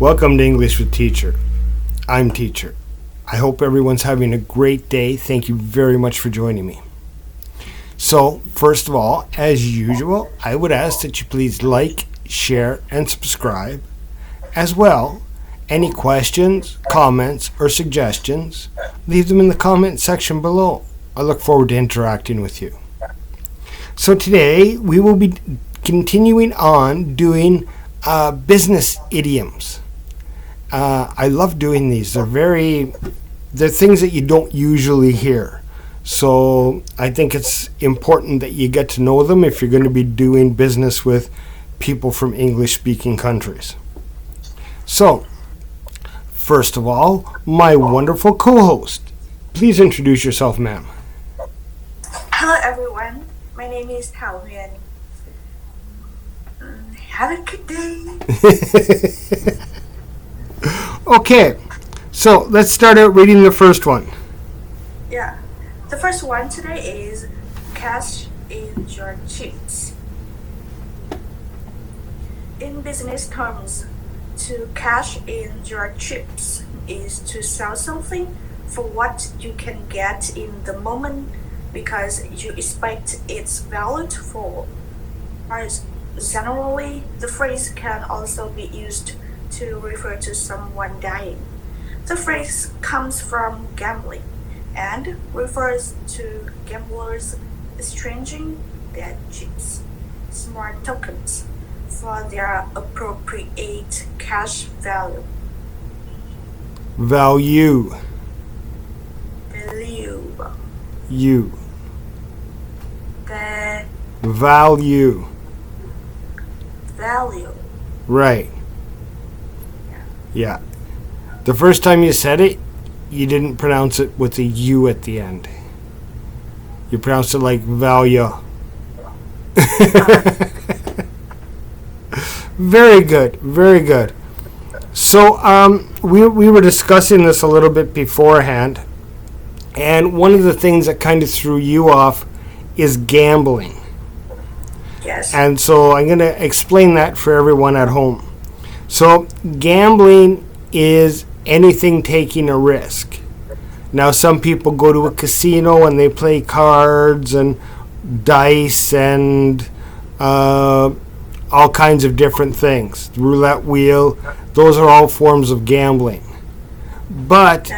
Welcome to English with Teacher. I'm Teacher. I hope everyone's having a great day. Thank you very much for joining me. So, first of all, as usual, I would ask that you please like, share, and subscribe. As well, any questions, comments, or suggestions, leave them in the comment section below. I look forward to interacting with you. So today, we will be continuing on doing business idioms. I love doing these. They're things that you don't usually hear. So I think it's important that you get to know them if you're going to be doing business with people from English-speaking countries. So, first of all, my wonderful co-host. Please introduce yourself, ma'am. Hello everyone, my name is Thao Huyen. Have a good day. Okay, so let's start out reading the first one. Yeah, the first one today is cash in your chips. In business terms, to cash in your chips is to sell something for what you can get in the moment because you expect its value to fall. Generally, the phrase can also be used to refer to someone dying. The phrase comes from gambling and refers to gamblers exchanging their chips, smart tokens, for their appropriate cash value. Value. Value. You. The Value. value. Right. Yeah. The first time you said it, you didn't pronounce it with a U at the end. You pronounced it like value. Very good. Very good. So we were discussing this a little bit beforehand. And one of the things that kind of threw you off is gambling. Yes. And so I'm going to explain that for everyone at home. So gambling is anything taking a risk. Now some people go to a casino and they play cards and dice and all kinds of different things. The roulette wheel, those are all forms of gambling. But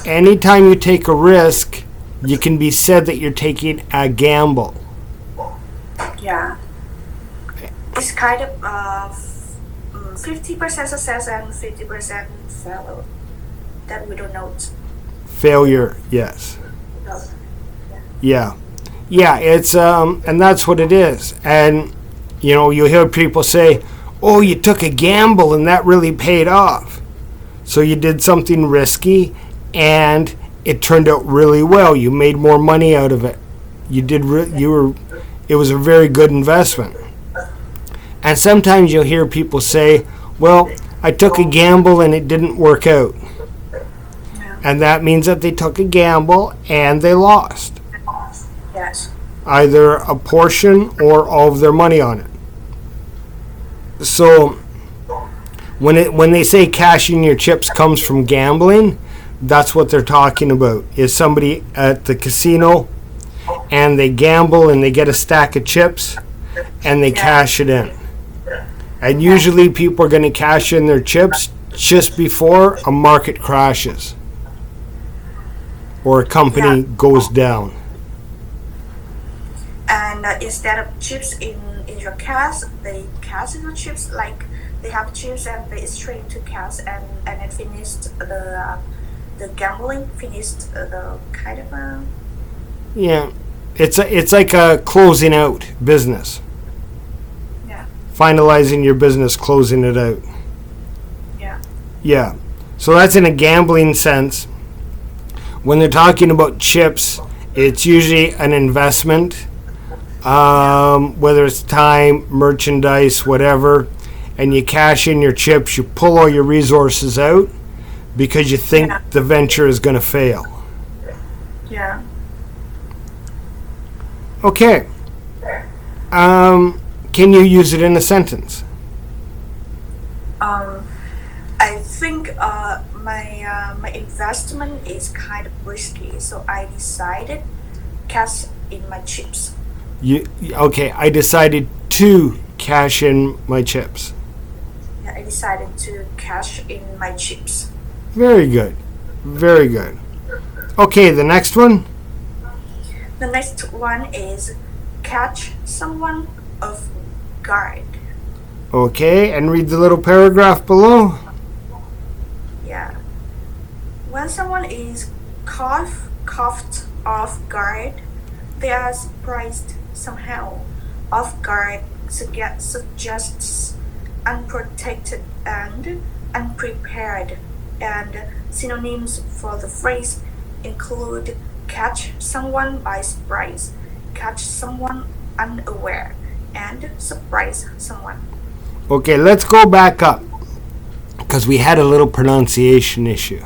anytime you take a risk, you can be said that you're taking a gamble. Yeah. It's kind of 50% success and 50% failure that we don't know. Failure, yes. Yeah. Yeah, it's and that's what it is. And you know, you hear people say, "Oh, you took a gamble and that really paid off." So you did something risky and it turned out really well. You made more money out of it. It was a very good investment. And sometimes you'll hear people say, "Well, I took a gamble and it didn't work out." And that means that they took a gamble and they lost. Yes. Either a portion or all of their money on it. So when they say cashing your chips comes from gambling, that's what they're talking about. Is somebody at the casino and they gamble and they get a stack of chips and they cash it in. And usually people are going to cash in their chips just before a market crashes or a company goes down. And instead of chips in your cash, they cash in the chips, like they have chips and they exchange to cash and it finished the gambling, finished the kind of a... Yeah, it's like a closing out business. Yeah. Finalizing your business, closing it out. Yeah. Yeah. So that's in a gambling sense. When they're talking about chips, it's usually an investment, whether it's time, merchandise, whatever, and you cash in your chips, you pull all your resources out because you think the venture is going to fail. Yeah. Okay. Can you use it in a sentence? I think my investment is kind of risky, so I decided cash in my chips. Okay, I decided to cash in my chips. Yeah, I decided to cash in my chips. Very good. Very good. Okay, the next one. The next one is catch someone off guard. Okay, and read the little paragraph below. Yeah. When someone is caught off guard, they are surprised somehow. Off guard suggests unprotected and unprepared, and synonyms for the phrase include catch someone by surprise, catch someone unaware, and surprise someone. Okay, let's go back up because we had a little pronunciation issue.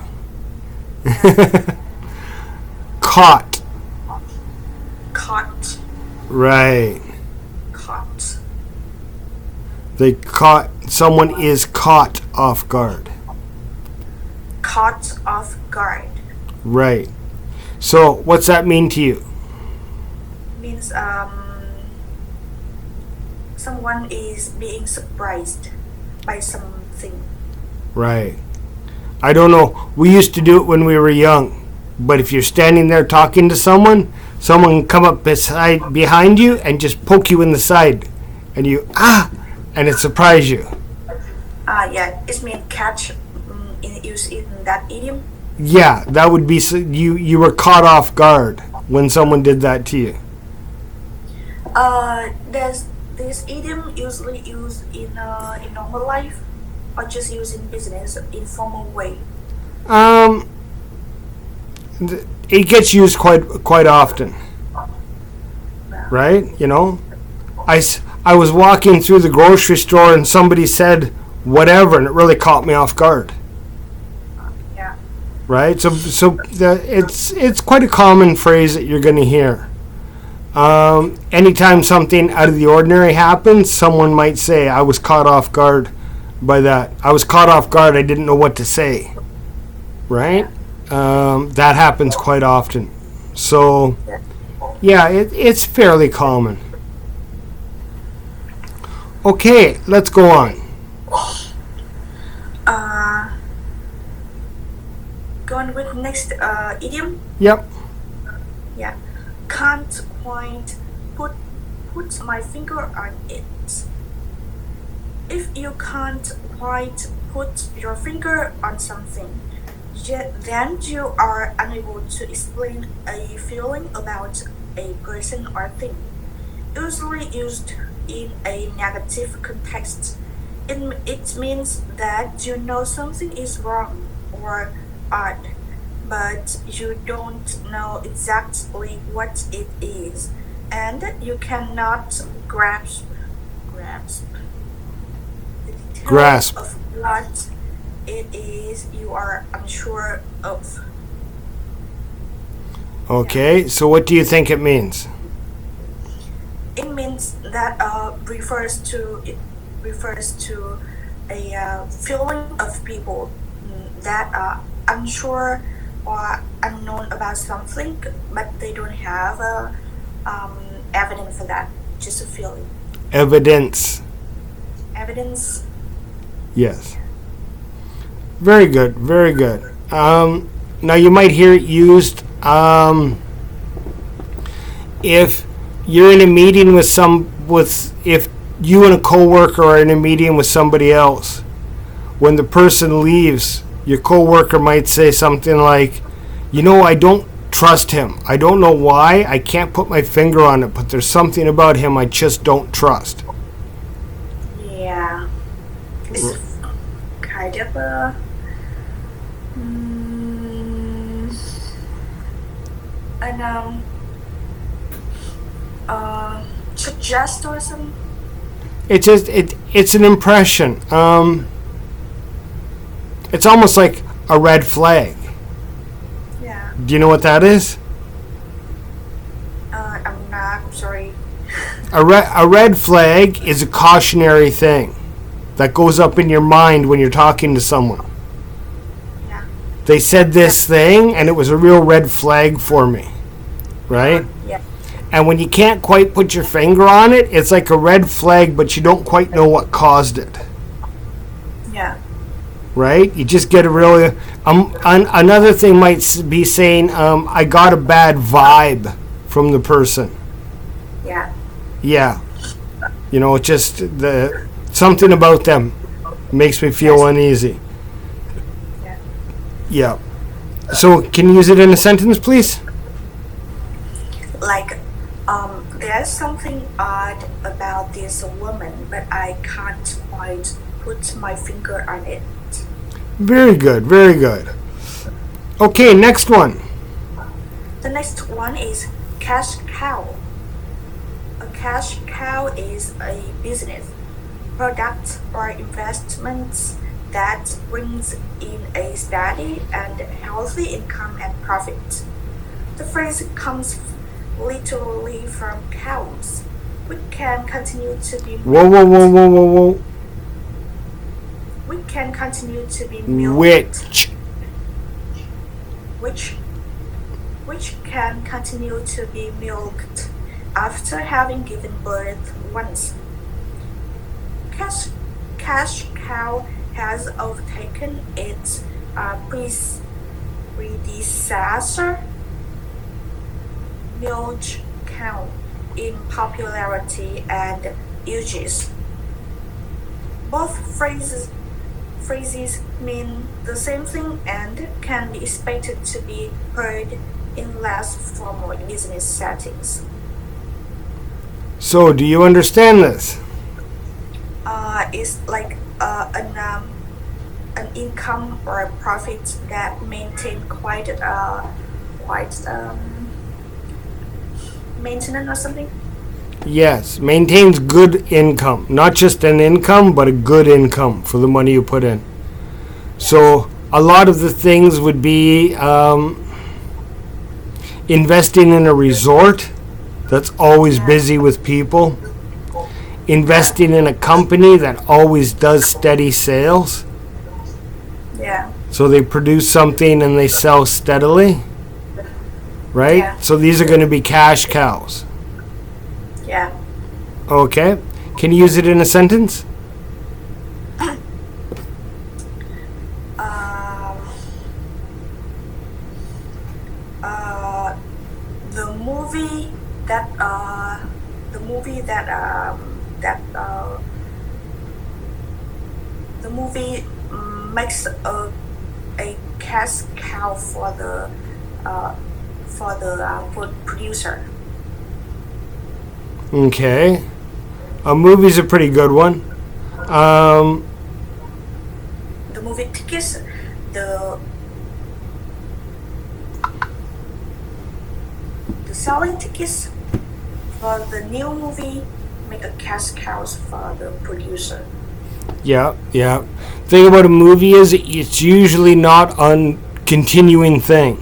Caught. Caught. Right. Caught. Someone is caught off guard. Caught off guard. Right. So, what's that mean to you? Means someone is being surprised by something. Right. I don't know. We used to do it when we were young. But if you're standing there talking to someone can come up behind you and just poke you in the side. And you, and it surprise you. Yeah, it means catch used in that idiom. Yeah, that would be, you were caught off guard when someone did that to you. There's this idiom usually used in normal life, or just used in business in formal way. It gets used quite often, right? You know, I was walking through the grocery store and somebody said whatever, and it really caught me off guard. Yeah. Right. It's quite a common phrase that you're going to hear. Anytime something out of the ordinary happens, someone might say, "I was caught off guard by that. I was caught off guard. I didn't know what to say." Right. That happens quite often. So, yeah, it's fairly common. Okay, let's go on. Going with next idiom. Yep. Yeah. Can't quite put my finger on it. If you can't quite put your finger on something, then you are unable to explain a feeling about a person or thing. Usually used in a negative context, it means that you know something is wrong or odd, but you don't know exactly what it is, and you cannot grasp the details of what it is you are unsure of. Okay, so what do you think it means? It means that refers to a feeling of people that are unsure or unknown about something, but they don't have evidence for that. Just a feeling. Evidence. Yes. Very good. Very good. Now you might hear it used if you're in a meeting if you and a coworker are in a meeting with somebody else. When the person leaves, your coworker might say something like, I don't trust him. I don't know why. I can't put my finger on it, but there's something about him I just don't trust. Yeah. It's kind of a suggest or something. It's an impression. It's almost like a red flag. Yeah. Do you know what that is? I'm not. I'm sorry. A red flag is a cautionary thing that goes up in your mind when you're talking to someone. they said this thing, and it was a real red flag for me, right? Yeah. And when you can't quite put your finger on it, it's like a red flag, but you don't quite know what caused it. Yeah. Right? You just get a really... another thing might be saying, I got a bad vibe from the person. Yeah. Yeah. You know, just something about them makes me feel uneasy. Yeah. Yeah. So, can you use it in a sentence, please? Like, there's something odd about this woman, but I can't quite put my finger on it. Very good, very good. Okay, next one. The next one is cash cow. A cash cow is a business, product, or investment that brings in a steady and healthy income and profit. The phrase comes literally from cows, which can continue to be milked. Whoa. Which can continue to be milked. Which can continue to be milked after having given birth once. Cash cow has overtaken its predecessor, milk cow, in popularity and usage. Both phrases mean the same thing and can be expected to be heard in less formal business settings. So, do you understand this? It's like an income or a profit that maintain quite maintenance or something. Yes, maintains good income. Not just an income, but a good income for the money you put in. So, a lot of the things would be investing in a resort that's always busy with people. Investing in a company that always does steady sales. Yeah. So they produce something and they sell steadily. Right? Yeah. So these are going to be cash cows. Yeah. Okay. Can you use it in a sentence? The movie makes a cash cow for the producer. Okay. A movie's a pretty good one. The movie tickets, the selling tickets for the new movie make a cash cows for the producer. Yeah. Thing about a movie is it's usually not a continuing thing.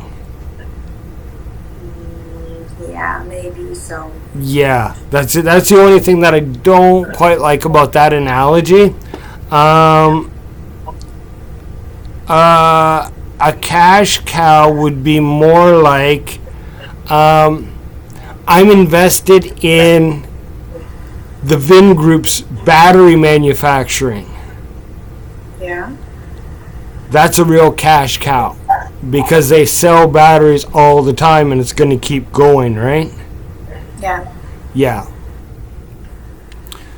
Yeah, maybe so. Yeah, that's it. That's the only thing that I don't quite like about that analogy. A cash cow would be more like I'm invested in the Vin Group's battery manufacturing. Yeah. That's a real cash cow because they sell batteries all the time and it's going to keep going, right? Yeah. Yeah.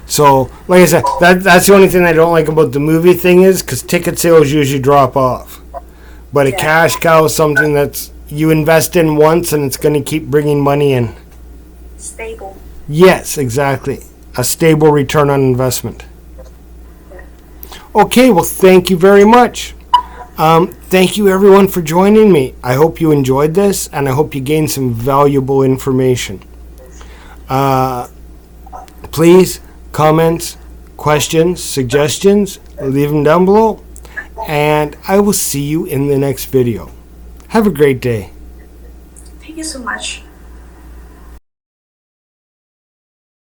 So, like I said, that's the only thing I don't like about the movie thing is because ticket sales usually drop off. But a cash cow is something that's you invest in once and it's going to keep bringing money in. Stable. Yes, exactly. A stable return on investment. Okay, well, thank you very much. Thank you, everyone, for joining me. I hope you enjoyed this, and I hope you gained some valuable information. Please, comments, questions, suggestions, leave them down below, and I will see you in the next video. Have a great day. Thank you so much.